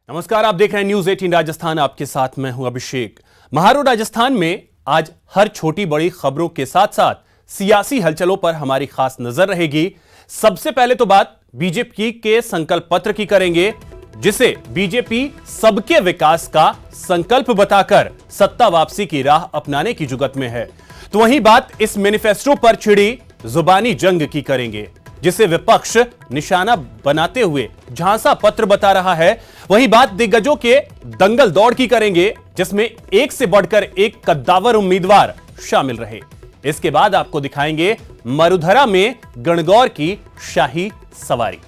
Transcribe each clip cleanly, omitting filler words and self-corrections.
नमस्कार, आप देख रहे हैं न्यूज 18 राजस्थान। आपके साथ मैं हूं अभिषेक। महारो राजस्थान में आज हर छोटी बड़ी खबरों के साथ साथ सियासी हलचलों पर हमारी खास नजर रहेगी। सबसे पहले तो बात बीजेपी के संकल्प पत्र की करेंगे, जिसे बीजेपी सबके विकास का संकल्प बताकर सत्ता वापसी की राह अपनाने की जुगत में है। तो वहीं बात इस मैनिफेस्टो पर छिड़ी जुबानी जंग की करेंगे, जिसे विपक्ष निशाना बनाते हुए झांसा पत्र बता रहा है। वहीं बात दिग्गजों के दंगल दौड़ की करेंगे, जिसमें एक से बढ़कर एक कद्दावर उम्मीदवार शामिल रहे। इसके बाद आपको दिखाएंगे मरुधरा में गणगौर की शाही सवारी।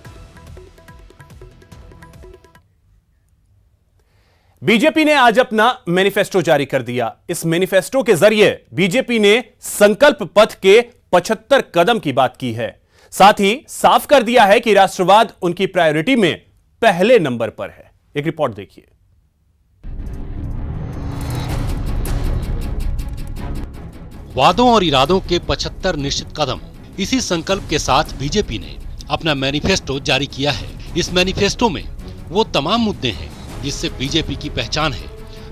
बीजेपी ने आज अपना मैनिफेस्टो जारी कर दिया। इस मैनिफेस्टो के जरिए बीजेपी ने संकल्प पथ के 75 कदम की बात की है। साथ ही साफ कर दिया है कि राष्ट्रवाद उनकी प्रायोरिटी में पहले नंबर पर है। एक रिपोर्ट देखिए। वादों और इरादों के 75 निश्चित कदम, इसी संकल्प के साथ बीजेपी ने अपना मैनिफेस्टो जारी किया है। इस मैनिफेस्टो में वो तमाम मुद्दे हैं जिससे बीजेपी की पहचान है,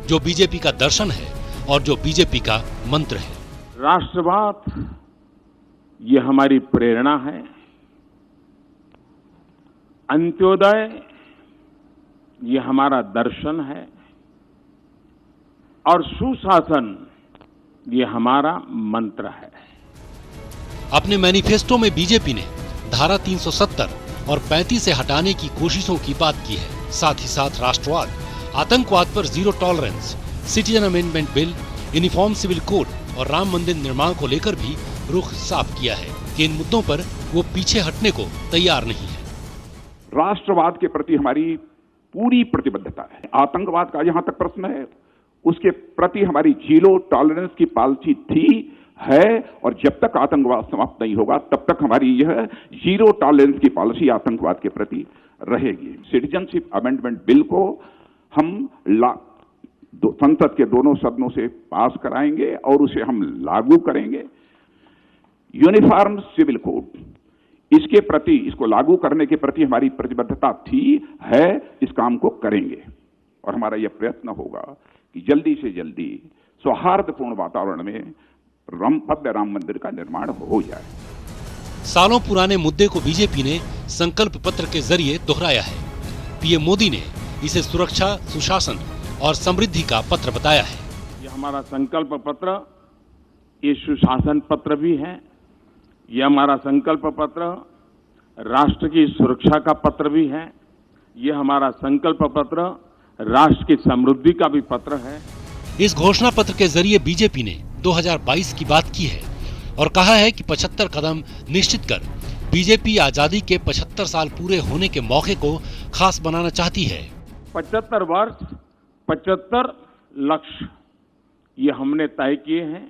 जो बीजेपी का दर्शन है और जो बीजेपी का मंत्र है। राष्ट्रवाद ये हमारी प्रेरणा है, अंत्योदय ये हमारा दर्शन है और सुशासन ये हमारा मंत्र है। अपने मैनिफेस्टो में बीजेपी ने धारा 370 और 35 से हटाने की कोशिशों की बात की है। साथ ही साथ राष्ट्रवाद, आतंकवाद पर zero tolerance, citizen amendment bill, uniform civil code और राम मंदिर निर्माण को लेकर भी रुख साफ किया है कि इन मुद्दों पर वो पीछे हटने को तैयार नहीं है। राष्ट्रवाद के प्रति हमारी पूरी प्रतिबद्धता है। आतंकवाद का जहां तक प्रश्न है, उसके प्रति हमारी जीरो टॉलरेंस की पॉलिसी थी, है और जब तक आतंकवाद समाप्त नहीं होगा तब तक हमारी यह जीरो टॉलरेंस की पॉलिसी आतंकवाद के प्रति रहेगी। सिटीजनशिप अमेंडमेंट बिल को हम संसद के दोनों सदनों से पास कराएंगे और उसे हम लागू करेंगे। यूनिफॉर्म सिविल कोड, इसके प्रति, इसको लागू करने के प्रति हमारी प्रतिबद्धता थी, है, इस काम को करेंगे और हमारा यह प्रयत्न होगा कि जल्दी से जल्दी सौहार्दपूर्ण वातावरण में भव्य राम मंदिर का निर्माण हो जाए। सालों पुराने मुद्दे को बीजेपी ने संकल्प पत्र के जरिए दोहराया है। पीएम मोदी ने इसे सुरक्षा, सुशासन और समृद्धि का पत्र बताया है। ये हमारा संकल्प पत्र, ये सुशासन पत्र भी है। ये हमारा संकल्प पत्र राष्ट्र की सुरक्षा का पत्र भी है। ये हमारा संकल्प पत्र राष्ट्र की समृद्धि का भी पत्र है। इस घोषणा पत्र के जरिए बीजेपी ने 2022 की बात की है और कहा है कि 75 कदम निश्चित कर बीजेपी आजादी के 75 साल पूरे होने के मौके को खास बनाना चाहती है। 75 वर्ष, 75 लक्ष्य ये हमने तय किए हैं।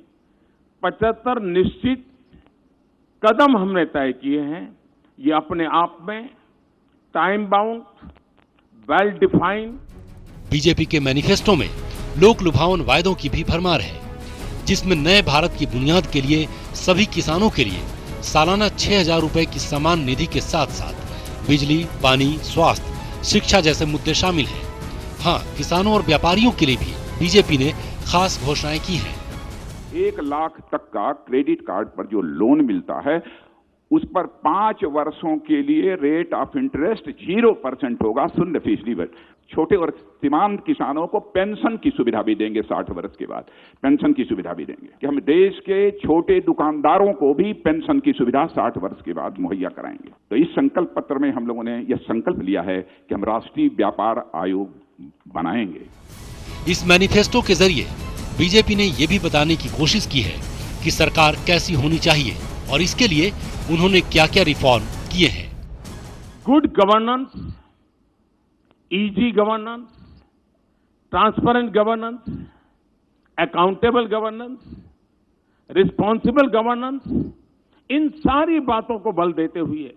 75 निश्चित कदम हमने तय किए हैं। ये अपने आप में time bound, well defined. BJP के मैनिफेस्टो में लोक लुभावन वायदों की भी भरमार है, जिसमें नए भारत की बुनियाद के लिए सभी किसानों के लिए सालाना 6,000 रुपए की समान निधि के साथ साथ बिजली, पानी, स्वास्थ्य, शिक्षा जैसे मुद्दे शामिल हैं। हाँ, किसानों और व्यापारियों के लिए भी बीजेपी ने खास घोषणाएं की हैं। 1 लाख तक का क्रेडिट कार्ड पर जो लोन मिलता है, उस पर 5 वर्षों के लिए रेट ऑफ इंटरेस्ट 0% होगा, 0%। छोटे और सीमांत किसानों को पेंशन की सुविधा भी देंगे। 60 वर्ष के बाद पेंशन की सुविधा भी देंगे कि हम देश के छोटे दुकानदारों को भी पेंशन की सुविधा 60 वर्ष के बाद मुहैया कराएंगे। तो इस संकल्प पत्र में हम लोगों ने यह संकल्प लिया है कि हम राष्ट्रीय व्यापार आयोग बनाएंगे। इस मैनिफेस्टो के जरिए बीजेपी ने ये भी बताने की कोशिश की है कि सरकार कैसी होनी चाहिए और इसके लिए उन्होंने क्या क्या रिफॉर्म किए हैं। Good governance, easy governance, transparent governance, accountable governance, responsible governance, इन सारी बातों को बल देते हुए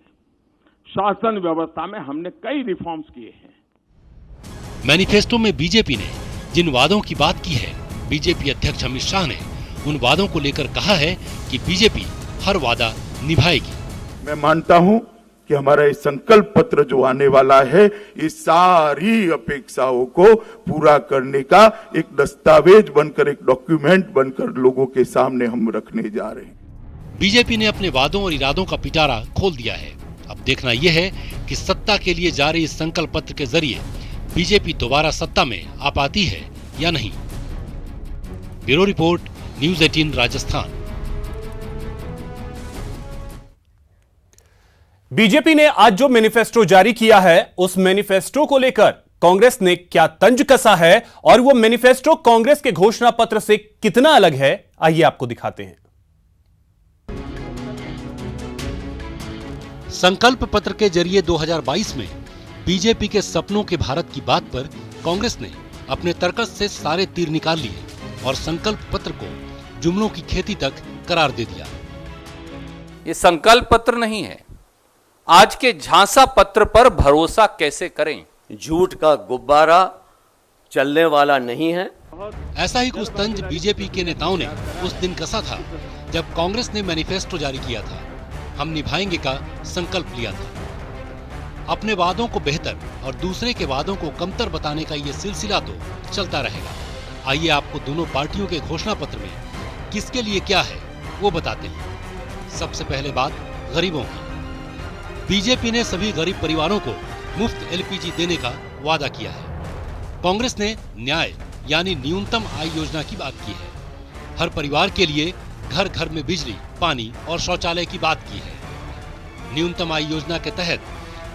शासन व्यवस्था में हमने कई रिफॉर्म्स किए हैं। मैनिफेस्टो में बीजेपी ने जिन वादों की बात की है, बीजेपी अध्यक्ष अमित शाह ने उन वादों को लेकर कहा है कि बीजेपी हर वादा निभाएगी। मैं मानता हूं कि हमारा ये संकल्प पत्र जो आने वाला है, इस सारी अपेक्षाओं को पूरा करने का एक दस्तावेज बनकर, एक डॉक्यूमेंट बनकर लोगों के सामने हम रखने जा रहे हैं। बीजेपी ने अपने वादों और इरादों का पिटारा खोल दिया है। अब देखना यह है कि सत्ता के लिए जारी इस संकल्प पत्र के जरिए बीजेपी दोबारा सत्ता में आ पाती है या नहीं। Bureau report, news 18 Rajasthan. BJP ने आज जो मैनिफेस्टो जारी किया है, उस मैनिफेस्टो को लेकर कांग्रेस ने क्या तंज कसा है और वो मैनिफेस्टो कांग्रेस के घोषणा पत्र से कितना अलग है, आइए आपको दिखाते हैं। संकल्प पत्र के जरिए 2022 में बीजेपी के सपनों के भारत की बात पर कांग्रेस ने अपने तर्कस से सारे तीर निकाल लिए और संकल्प पत्र को जुमलों की खेती तक करार दे दिया। ये संकल्प पत्र नहीं है, आज के झांसा पत्र पर भरोसा कैसे करें। झूठ का गुब्बारा चलने वाला नहीं है। ऐसा ही कुछ तंज बीजेपी के नेताओं ने उस दिन कसा था जब कांग्रेस ने मैनिफेस्टो जारी किया था। हम निभाएंगे का संकल्प लिया था। अपने वादों को बेहतर और दूसरे के वादों को कमतर बताने का ये सिलसिला तो चलता रहेगा। आइए आपको दोनों पार्टियों के घोषणा पत्र में किसके लिए क्या है वो बताते हैं। सबसे पहले बात गरीबों की। बीजेपी ने सभी गरीब परिवारों को मुफ्त एलपीजी देने का वादा किया है। कांग्रेस ने न्याय यानी न्यूनतम आय योजना की बात की है। हर परिवार के लिए घर घर में बिजली, पानी और शौचालय की बात की है। न्यूनतम आय योजना के तहत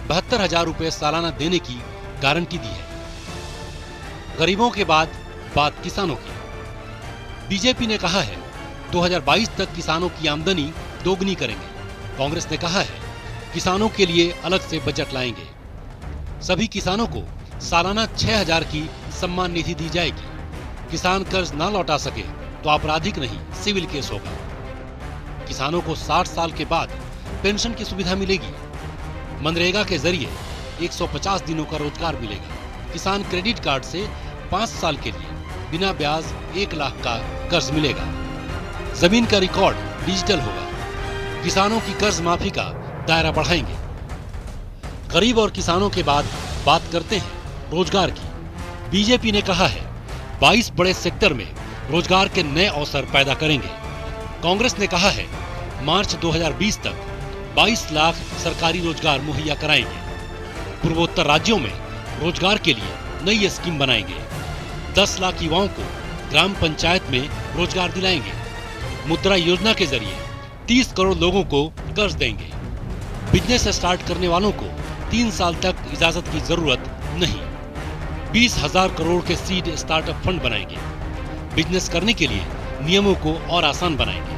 72,000 रुपए सालाना देने की गारंटी दी है। गरीबों के बाद बात किसानों की। बीजेपी ने कहा है 2022 तक किसानों की आमदनी दोगुनी करेंगे। कांग्रेस ने कहा है किसानों के लिए अलग से बजट लाएंगे। सभी किसानों को सालाना 6,000 की सम्मान निधि दी जाएगी। किसान कर्ज न लौटा सके तो आपराधिक नहीं, सिविल केस होगा। किसानों को 60 साल के बाद पेंशन की सुविधा मिलेगी। मनरेगा के जरिए 150 दिनों का रोजगार मिलेगा। किसान क्रेडिट कार्ड से 5 साल के लिए बिना ब्याज 1 लाख का कर्ज मिलेगा। जमीन का रिकॉर्ड डिजिटल होगा। किसानों की कर्ज माफी का दायरा बढ़ाएंगे। गरीब और किसानों के बाद बात करते हैं रोजगार की। बीजेपी ने कहा है 22 बड़े सेक्टर में रोजगार के नए अवसर पैदा करेंगे। कांग्रेस ने कहा है मार्च 2020 तक 22 लाख सरकारी रोजगार मुहैया कराएंगे। पूर्वोत्तर राज्यों में रोजगार के लिए नई स्कीम बनाएंगे। 10 लाख युवाओं को ग्राम पंचायत में रोजगार दिलाएंगे। मुद्रा योजना के जरिए 30 करोड़ लोगों को कर्ज देंगे। बिजनेस स्टार्ट करने वालों को 3 साल तक इजाजत की जरूरत नहीं। 20,000 करोड़ के सीड स्टार्टअप फंड बनाएंगे। बिजनेस करने के लिए नियमों को और आसान बनाएंगे।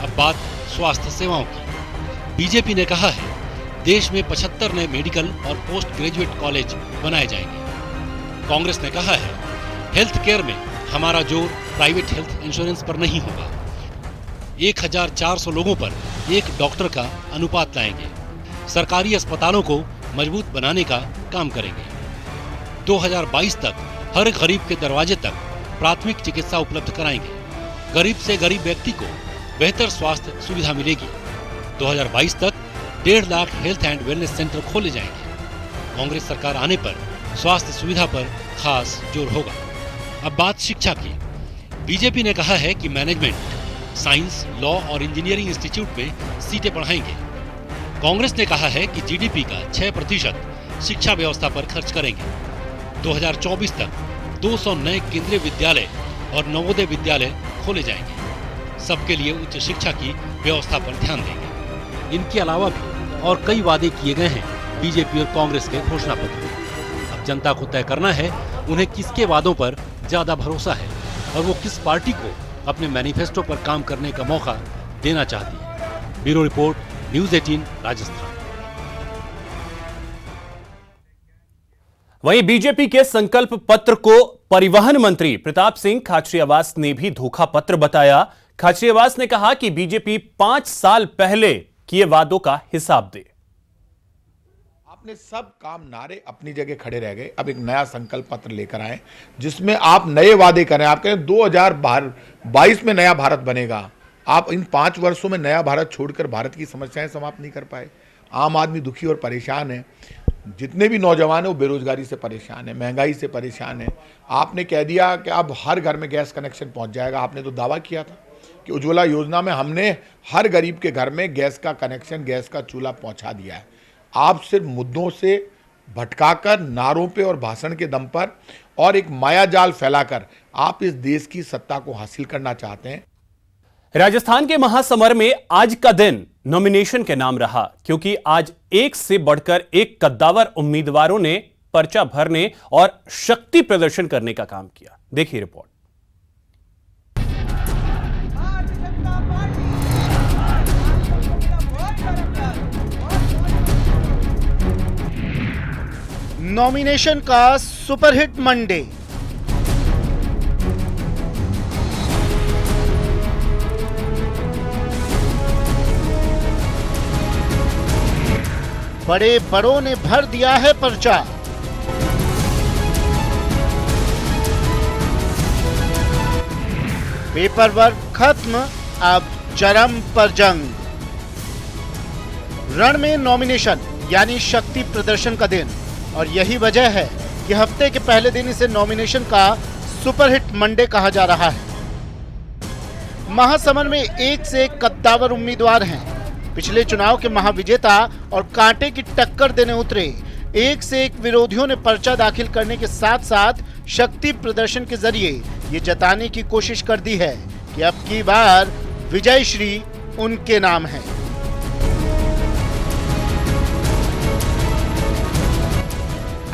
अब बात स्वास्थ्य सेवाओं की। बीजेपी ने कहा है देश में 75 नए मेडिकल और पोस्ट ग्रेजुएट कॉलेज बनाए जाएंगे। कांग्रेस ने कहा है हेल्थ केयर में हमारा जोर प्राइवेट हेल्थ इंश्योरेंस पर नहीं होगा। 1,400 लोगों पर 1 डॉक्टर का अनुपात लाएंगे। सरकारी अस्पतालों को मजबूत बनाने का काम करेंगे। 2022 तक हर गरीब के दरवाजे तक प्राथमिक चिकित्सा उपलब्ध कराएंगे। गरीब से गरीब व्यक्ति को बेहतर स्वास्थ्य सुविधा मिलेगी। 2022 तक 1.5 lakh health and wellness centre खोले जाएंगे। कांग्रेस सरकार आने पर स्वास्थ्य सुविधा पर खास जोर होगा। अब बात शिक्षा की। बीजेपी ने कहा है कि मैनेजमेंट, साइंस, लॉ और इंजीनियरिंग इंस्टीट्यूट में सीटें बढ़ाएंगे। कांग्रेस ने कहा है कि जीडीपी का 6% शिक्षा व्यवस्था पर खर्च करेंगे। 2024 तक 200 नए केंद्रीय विद्यालय और नवोदय विद्यालय खोले जाएंगे। सबके लिए उच्च शिक्षा की व्यवस्था पर ध्यान देंगे। इनके अलावा भी और कई वादे किए गए हैं बीजेपी और कांग्रेस के घोषणा पत्र में। अब जनता को तय करना है उन्हें किसके वादों पर ज्यादा भरोसा है और वो किस पार्टी को अपने मैनिफेस्टो पर काम करने का मौका देना चाहती है। Bureau report, news 18 Rajasthan. वहीं बीजेपी के संकल्प पत्र को परिवहन मंत्री प्रताप सिंह खाचरियावास ने भी धोखा पत्र बताया। खाचरियावास ने कहा कि बीजेपी 5 साल पहले किए वादों का हिसाब दे। आपने सब काम नारे अपनी जगह खड़े रह गए। अब एक नया संकल्प पत्र लेकर आए जिसमें आप नए वादे करें। आप कहें 2022 में नया भारत बनेगा। आप इन 5 वर्षों में नया भारत छोड़कर भारत की समस्याएं समाप्त नहीं कर पाए। आम आदमी दुखी और परेशान है। जितने भी नौजवान हैं वो बेरोजगारी से परेशान है, महंगाई से परेशान है। आपने कह दिया कि अब हर घर में गैस कनेक्शन पहुंच जाएगा। आपने तो दावा किया था कि उज्ज्वला योजना में हमने हर गरीब के घर में गैस का कनेक्शन, गैस का चूल्हा पहुंचा दिया है। आप सिर्फ मुद्दों से भटकाकर, नारों पे और भाषण के दम पर और एक माया जाल फैलाकर आप इस देश की सत्ता को हासिल करना चाहते हैं। राजस्थान के महासमर में आज का दिन नॉमिनेशन के नाम रहा, क्योंकि आज एक से बढ़कर एक कद्दावर उम्मीदवारों ने पर्चा भरने और शक्ति प्रदर्शन करने का काम किया। देखिए रिपोर्ट। नॉमिनेशन का सुपरहिट मंडे। बड़े बड़ों ने भर दिया है पर्चा। पेपर वर्क खत्म, अब चरम पर जंग। रण में नॉमिनेशन यानी शक्ति प्रदर्शन का दिन, और यही वजह है कि हफ्ते के पहले दिन इसे नॉमिनेशन का सुपरहिट मंडे कहा जा रहा है। महासमर में एक से एक कद्दावर उम्मीदवार हैं। पिछले चुनाव के महाविजेता और कांटे की टक्कर देने उतरे एक से एक विरोधियों ने पर्चा दाखिल करने के साथ साथ शक्ति प्रदर्शन के जरिए ये जताने की कोशिश कर दी है कि अब की बार विजय श्री उनके नाम है।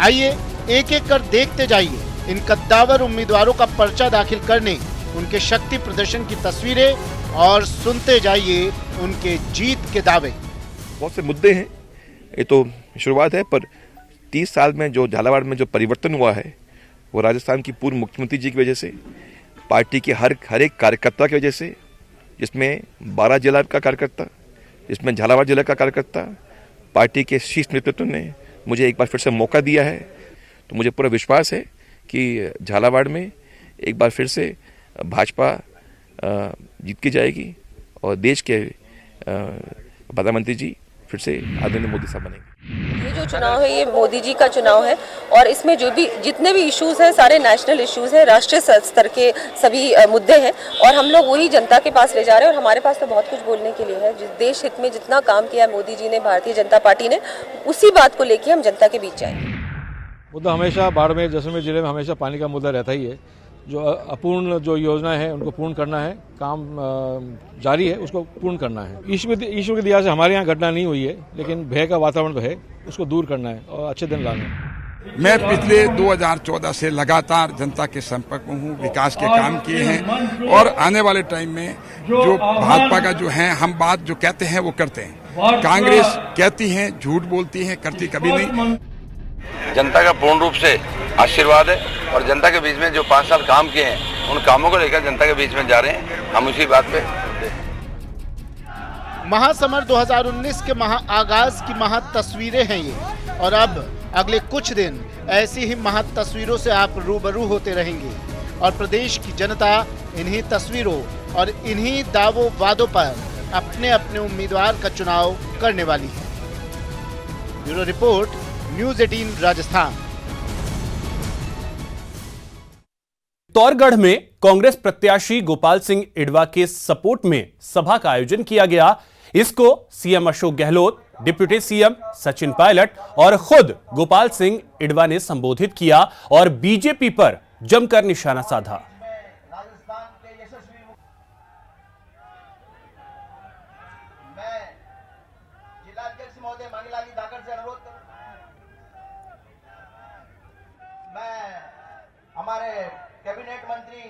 आइए एक एक कर देखते जाइए इन कद्दावर उम्मीदवारों का पर्चा दाखिल करने, उनके शक्ति प्रदर्शन की तस्वीरें, और सुनते जाइए उनके जीत के दावे। बहुत से मुद्दे हैं, ये तो शुरुआत है, पर 30 साल में जो झालावाड़ में जो परिवर्तन हुआ है वो राजस्थान की पूर्व मुख्यमंत्री जी की वजह से, पार्टी के हर एक कार्यकर्ता की वजह से, जिसमें 12 जिला का कार्यकर्ता, जिसमें झालावाड़ जिला का कार्यकर्ता, पार्टी के शीर्ष नेतृत्व ने मुझे एक बार फिर से मौका दिया है। तो मुझे पूरा विश्वास है कि झालावाड़ में एक बार फिर से भाजपा जीत की जाएगी और देश के प्रधानमंत्री जी फिर से आदरणीय मोदी साहब बनेंगे। ये जो चुनाव है ये मोदी जी का चुनाव है, और इसमें जो भी जितने भी इश्यूज हैं सारे नेशनल इश्यूज हैं, राष्ट्रीय स्तर के सभी मुद्दे हैं, और हम लोग वही जनता के पास ले जा रहे हैं। और हमारे पास तो बहुत कुछ बोलने के लिए है। जिस देश हित में जितना काम किया मोदी जी ने, भारतीय जनता पार्टी ने, उसी बात को लेकर हम जनता के बीच जाएंगे। मुद्दा हमेशा बाड़मेर जैसलमेर जिले में हमेशा पानी का मुद्दा रहता ही है। जो अपूर्ण जो योजनाएं हैं उनको पूर्ण करना है, काम जारी है, उसको पूर्ण करना है। ईश्वर की दया से हमारे यहाँ घटना नहीं हुई है, लेकिन भय का वातावरण तो है, उसको दूर करना है और अच्छे दिन लाना है। मैं पिछले 2014 से लगातार जनता के संपर्क में हूँ, विकास के काम किए हैं, और आने वाले टाइम में जो भाजपा का जो है, हम बात जो कहते हैं वो करते हैं। कांग्रेस कहती है, झूठ बोलती है, करती कभी नहीं। जनता का पूर्ण रूप से आशीर्वाद है, और जनता के बीच में जो 5 साल काम किए हैं उन कामों को लेकर जनता के बीच में जा रहे हैं, हम उसी बात पे। महासमर 2019 के महा आगाज की महा तस्वीरें हैं ये, और अब अगले कुछ दिन ऐसी ही महा तस्वीरों से आप रूबरू होते रहेंगे, और प्रदेश की जनता इन्हीं तस्वीरों और इन्हीं दावों वादों पर अपने अपने उम्मीदवार का चुनाव करने वाली है। Bureau report, news 18 Rajasthan. Chittorgarh में कांग्रेस प्रत्याशी गोपाल सिंह इडवा के सपोर्ट में सभा का आयोजन किया गया। इसको CM Ashok Gehlot, deputy CM Sachin Pilot और खुद गोपाल सिंह इडवा ने संबोधित किया और बीजेपी पर जमकर निशाना साधा। हमारे कैबिनेट मंत्री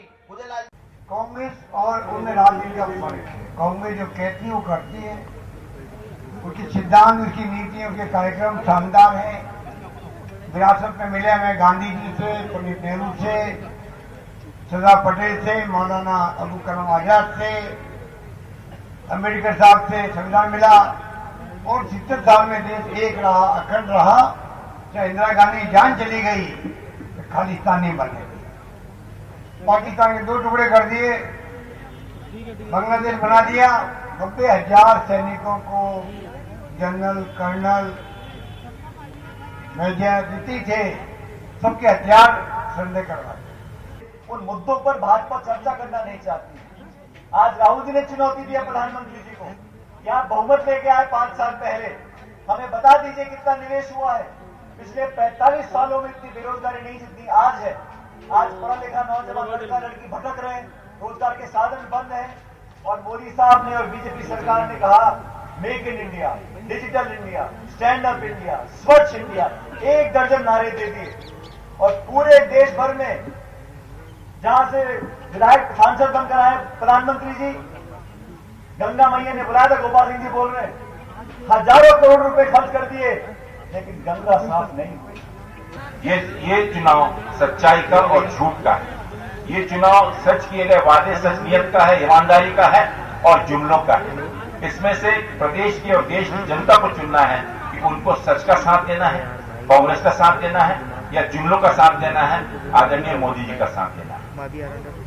कांग्रेस और उनमें राजनीति का फर्क है। कांग्रेस जो कहती है वो करती है, उसकी सिद्धांत, उसकी नीतियों के कार्यक्रम शानदार हैं। विरासत में मिले हमें गांधी जी से, पंडित नेहरू से, सरदार पटेल से, मौलाना अबुल कलाम आजाद से, अम्बेडकर साहब से संविधान मिला, और 70 साल में देश एक रहा, अखंड रहा। चाहे इंदिरा गांधी की जान चली गई, खालिस्तान नहीं बने, पाकिस्तान के 2 टुकड़े कर दिए, बांग्लादेश बना दिया, 90,000 सैनिकों को जनरल, कर्नल, मेजर जितनी थे, सबके हथियार संदेह करवाए। उन मुद्दों पर भाजपा चर्चा करना नहीं चाहती। आज राहुल जी ने चुनौती दिया प्रधानमंत्री जी को कि आप बहुमत लेके आए 5 साल पहले, हमें बता दीजिए कितना निवेश हुआ है। पिछले 45 सालों में इतनी बेरोजगारी नहीं जितनी आज है। आज पढ़ा लिखा नौजवान लड़का लड़की भटक रहे हैं, रोजगार के साधन बंद हैं, और मोदी साहब ने और बीजेपी सरकार ने कहा make in India, digital India, stand up India, स्वच्छ इंडिया, 1 दर्जन नारे दे दिए। और पूरे देश भर में जहां से विधायक सांसद बनकर आए प्रधानमंत्री जी, गंगा मैया ने बुलाया था, गोपाल सिंह जी बोल रहे हैं, हजारों करोड़ रुपए खर्च कर दिए, लेकिन गंगा साफ नहीं हुई। ये चुनाव सच्चाई का और झूठ का है। ये चुनाव सच किए गए वादे, सच नियत का है, ईमानदारी का है और जुमलों का है। इसमें से प्रदेश की और देश की जनता को चुनना है कि उनको सच का साथ देना है, कांग्रेस का साथ देना है, या जुमलों का साथ देना है, आदरणीय मोदी जी का साथ देना है।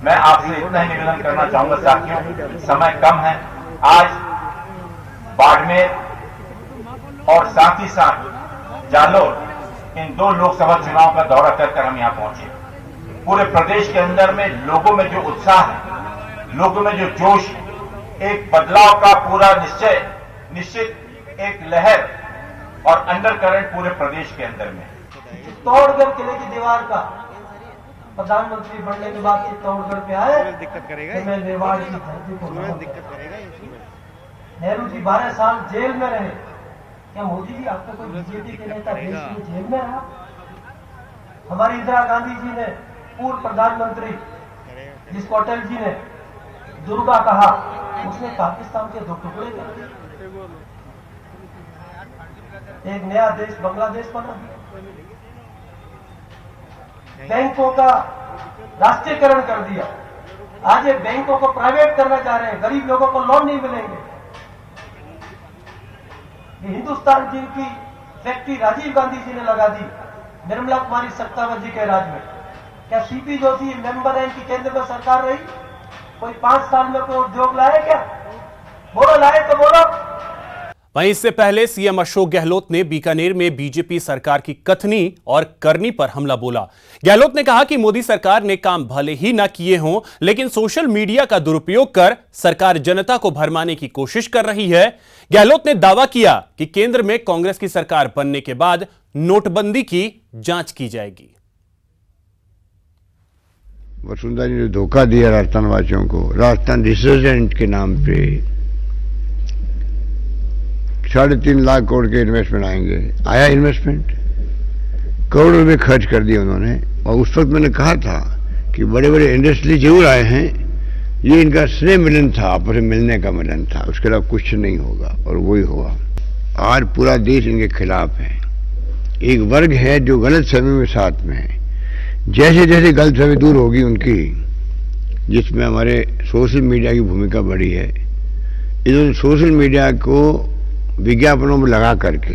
मैं आपसे इतना ही निवेदन करना चाहूंगा साथियों, समय कम है। आज बाड़मेर और साथ ही साथ जालोर, इन 2 लोकसभा चुनाव का दौरा कर हम यहां पहुंचे। पूरे प्रदेश के अंदर में लोगों में जो उत्साह है, लोगों में जो जोश है, एक बदलाव का पूरा निश्चित एक लहर और अंडर करंट पूरे प्रदेश के अंदर में। चित्तौड़गढ़ किले की दीवार का प्रधानमंत्री बनने के बाद चित्तौड़गढ़ पे आए, दिक्कत करेगा, मैं मेवाड़ की धरती को दिक्कत करेगा। नेहरू जी 12 साल जेल में रहे, क्या मोदी जी आपका कोई बीजेपी के नेता देश में जेल में रहा? हमारी इंदिरा गांधी जी ने, पूर्व प्रधानमंत्री जिसको अटल जी ने दुर्गा कहा, उसने पाकिस्तान के 2 टुकड़े कर दिए, एक नया देश बांग्लादेश बना दिया। बैंकों का राष्ट्रीयकरण कर दिया, आज ये बैंकों को प्राइवेट करना चाह रहे हैं, गरीब लोगों को लोन नहीं मिलेंगे। ये हिंदुस्तान जी की फैक्ट्री राजीव गांधी जी ने लगा दी निर्मला कुमारी सत्तावन जी के राज में। क्या सीपी जोशी मेंबर है इनकी केंद्र में सरकार रही? कोई 5 साल में कोई उद्योग लाए क्या? बोलो लाए तो बोलो। वहीं इससे पहले सीएम अशोक गहलोत ने बीकानेर में बीजेपी सरकार की कथनी और करनी पर हमला बोला। गहलोत ने कहा कि मोदी सरकार ने काम भले ही ना किए हों, लेकिन सोशल मीडिया का दुरुपयोग कर सरकार जनता को भरमाने की कोशिश कर रही है। गहलोत ने दावा किया कि केंद्र में कांग्रेस की सरकार बनने के बाद नोटबंदी की जांच की जाएगी। वसुंधरा जी ने धोखा दिया राजस्थान वासियों को। राजस्थान रिसर्जेंट के नाम पे 3.5 लाख करोड़ के इन्वेस्टमेंट आएंगे। आया इन्वेस्टमेंट? करोड़ रुपए खर्च कर दिए उन्होंने। और उस वक्त मैंने कहा था कि बड़े बड़े इंडस्ट्री जरूर आए हैं, ये इनका स्नेह मिलन था, आपस में मिलने का मिलन था, उसके अलावा कुछ नहीं होगा। और वही हुआ। आज पूरा देश इनके खिलाफ है। एक वर्ग है जो गलत फहमी में साथ में है। जैसे जैसे गलतफहमी दूर होगी उनकी, जिसमें हमारे सोशल मीडिया की भूमिका बड़ी है, इन्होंने सोशल मीडिया को विज्ञापनों में लगा करके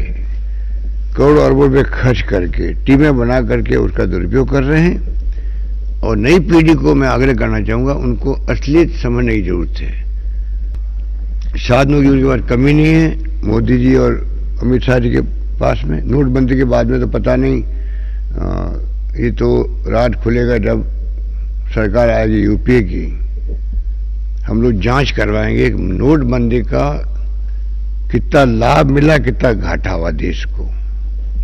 करोड़ अरबों रुपये खर्च करके टीमें बना करके उसका दुरुपयोग कर रहे हैं। और नई पीढ़ी को मैं आग्रह करना चाहूंगा, उनको असलियत समझने की जरूरत है। साधनों की उनके पास कमी नहीं है मोदी जी और अमित शाह जी के पास में। नोटबंदी के बाद में तो पता नहीं, ये तो रात खुलेगा जब सरकार आएगी यूपीए की। हम लोग जांच करवाएंगे नोटबंदी का कितना लाभ मिला, कितना घाटा हुआ देश को,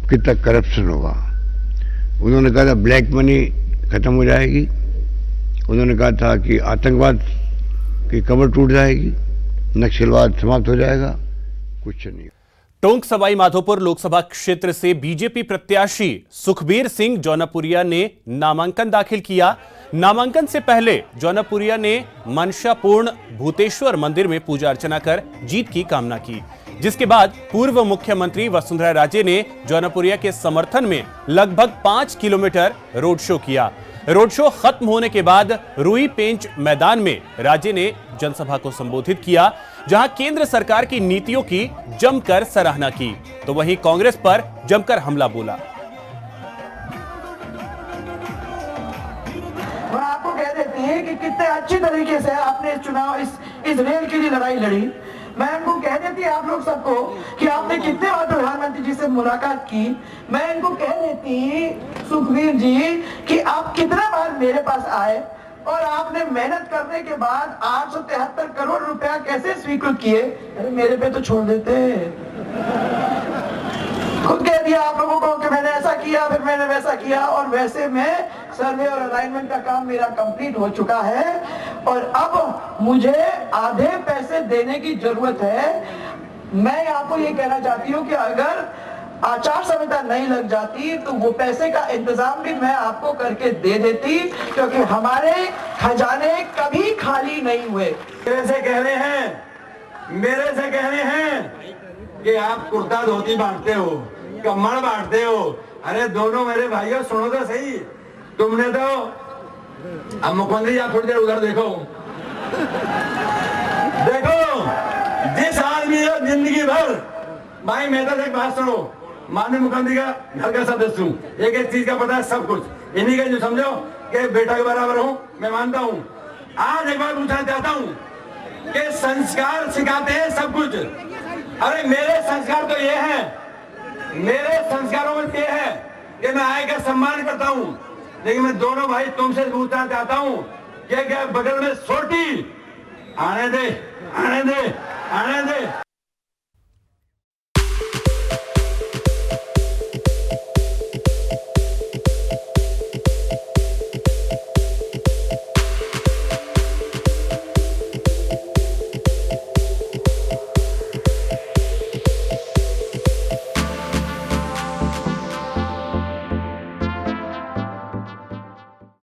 कितना करप्शन हुआ। उन्होंने कहा था ब्लैक मनी खत्म हो जाएगी, उन्होंने कहा था कि आतंकवाद की कमर टूट जाएगी, नक्सलवाद समाप्त हो जाएगा, कुछ नहीं। टोंक सवाई माधोपुर लोकसभा क्षेत्र से बीजेपी प्रत्याशी सुखबीर सिंह जौनापुरिया ने नामांकन दाखिल किया। नामांकन से पहले जौनापुरिया ने मनसापूर्ण भूतेश्वर मंदिर में पूजा अर्चना कर जीत की कामना की, जिसके बाद पूर्व मुख्यमंत्री वसुंधरा राजे ने जौनापुरिया के समर्थन में लगभग 5 किलोमीटर रोड शो किया। रोड शो खत्म होने के बाद रुई पेंच मैदान में राजे ने जनसभा को संबोधित किया, जहां केंद्र सरकार की नीतियों की जमकर सराहना की, तो वहीं कांग्रेस पर जमकर हमला बोला। मैं आपको कह देती है कि कितने अच्छी तरीके से आपने चुनाव इस रेल के लिए लड़ाई लड़ी। मैं इनको कह देती आप लोग सबको कि आपने कितने बार प्रधानमंत्री जी से मुलाकात की, मैं इनको कह देती सुखबीर जी कि आप कितना बार मेरे पास आए और आपने मेहनत करने के बाद 873 करोड़ रुपया कैसे स्वीकृत किए। अरे मेरे पे तो छोड़ देते, खुद कह दिया आप लोगों को कि मैंने ऐसा किया, फिर मैंने वैसा किया, और वैसे में सर्वे और अलाइनमेंट का काम मेरा कंप्लीट हो चुका है और अब मुझे आधे पैसे देने की जरूरत है। मैं आपको ये कहना चाहती हूँ कि अगर आचार संहिता नहीं लग जाती तो वो पैसे का इंतजाम भी मैं आपको करके दे देती, क्योंकि हमारे खजाने कभी खाली नहीं हुए। मेरे से कह रहे हैं कि आप कुर्ता धोती बांटते हो, कम्बल बांटते हो। अरे दोनों मेरे भाइयों सुनो तो सही, तुमने तो, अब मुख्यमंत्री आप थोड़ी देर उधर देखो, जिस आदमी ने जिंदगी भर, भाई मैं तो एक बात सुनो, माननीय मुख्यमंत्री का घर का सदस्य हूँ, एक एक चीज का पता है सब कुछ, इन्हीं का जो समझो कि बेटा के बराबर हूँ, मैं मानता हूँ। आज एक बात पूछना चाहता हूँ कि संस्कार सिखाते हैं सब कुछ। अरे मेरे संस्कार तो ये है, मेरे संस्कारों में ये है कि मैं आय का सम्मान करता हूँ, लेकिन मैं दोनों भाई तुमसे पूछना चाहता हूँ कि क्या बगल में सोटी आने दे, आने दे, आने दे।